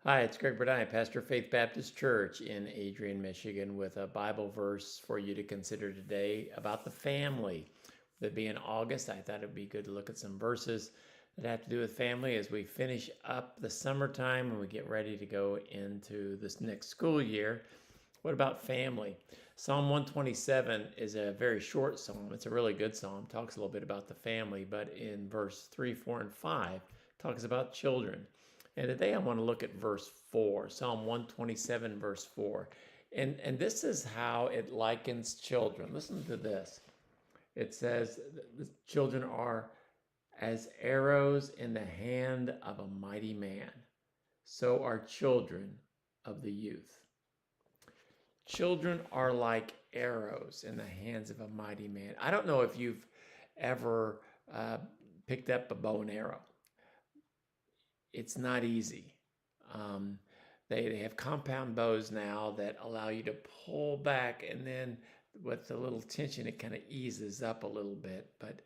Hi, it's Greg Burdine, Pastor Faith Baptist Church in Adrian, Michigan, with a Bible verse for you to consider today about the family. With it being August, I thought it would be good to look at some verses that have to do with family as we finish up the summertime and we get ready to go into this next school year. What about family? Psalm 127 is a very short psalm. It's a really good psalm. It talks a little bit about the family, but in verse 3, 4, and 5, it talks about children. And today I want to look at verse 4, Psalm 127, verse 4. And this is how it likens children. Listen to this. It says, the children are as arrows in the hand of a mighty man. So are children of the youth. Children are like arrows in the hands of a mighty man. I don't know if you've ever picked up a bow and arrow. It's not easy. Um, they have compound bows now that allow you to pull back, and then with the little tension, it kind of eases up a little bit. But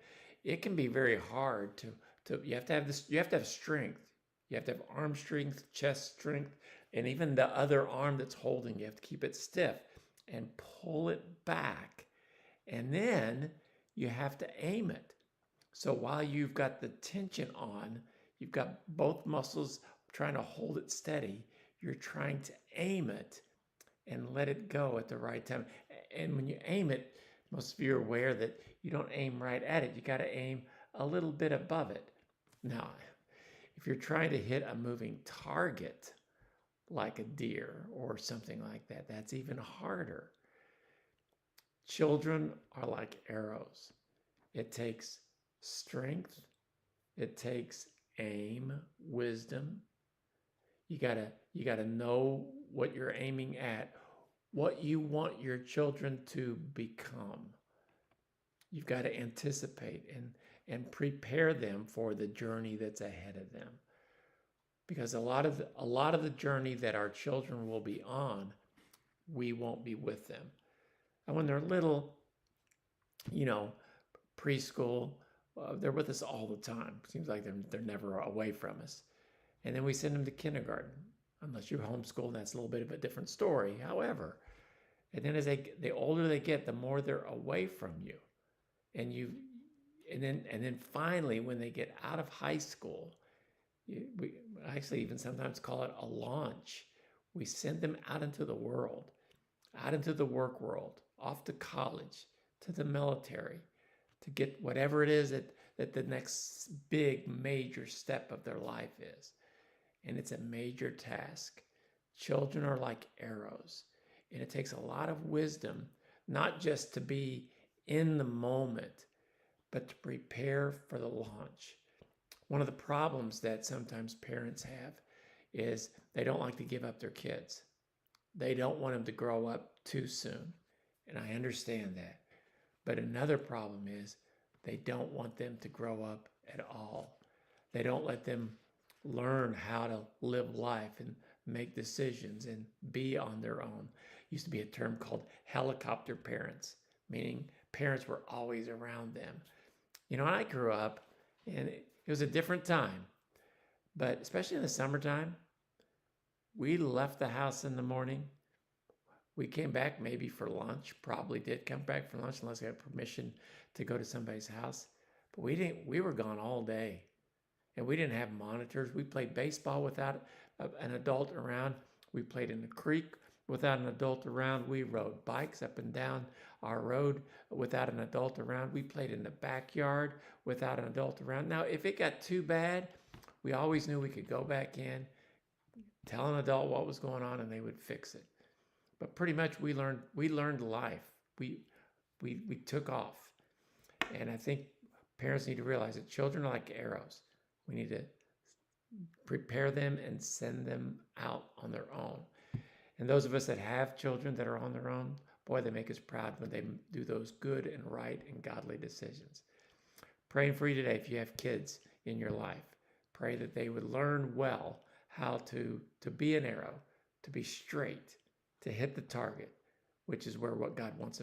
it can be very hard to you have to have this. You have to have strength. You have to have arm strength, chest strength, and even the other arm that's holding. You have to keep it stiff and pull it back, and then you have to aim it. So while you've got the tension on, you've got both muscles trying to hold it steady. You're trying to aim it and let it go at the right time. And when you aim it, most of you are aware that you don't aim right at it. You got to aim a little bit above it. Now, if you're trying to hit a moving target, like a deer or something like that, that's even harder. Children are like arrows. It takes strength. It takes aim, wisdom. You gotta know what you're aiming at, what you want your children to become. You've got to anticipate and prepare them for the journey that's ahead of them. Because a lot of the journey that our children will be on, we won't be with them. And when they're little, you know, preschool, they're with us all the time. Seems like they're never away from us. And then we send them to kindergarten, unless you're homeschooled. That's a little bit of a different story. However, and then the older they get, the more they're away from you, and then finally when they get out of high school, we actually even sometimes call it a launch. We send them out into the world, out into the work world, off to college, to the military, to get whatever it is that the next big major step of their life is. And it's a major task. Children are like arrows, and it takes a lot of wisdom, not just to be in the moment, but to prepare for the launch. One of the problems that sometimes parents have is they don't like to give up their kids. They don't want them to grow up too soon, and I understand that. But another problem is they don't want them to grow up at all. They don't let them learn how to live life and make decisions and be on their own. Used to be a term called helicopter parents, meaning parents were always around them. You know, I grew up and it was a different time, but especially in the summertime, we left the house in the morning. We came back maybe for lunch, probably did come back for lunch unless we had permission to go to somebody's house. But we were gone all day. And we didn't have monitors. We played baseball without an adult around. We played in the creek without an adult around. We rode bikes up and down our road without an adult around. We played in the backyard without an adult around. Now, if it got too bad, we always knew we could go back in, tell an adult what was going on, and they would fix it. But pretty much we learned life. We took off. And I think parents need to realize that children are like arrows. We need to prepare them and send them out on their own. And those of us that have children that are on their own, boy, they make us proud when they do those good and right and godly decisions. Praying for you today if you have kids in your life. Pray that they would learn well how to be an arrow, to be straight, to hit the target, which is what God wants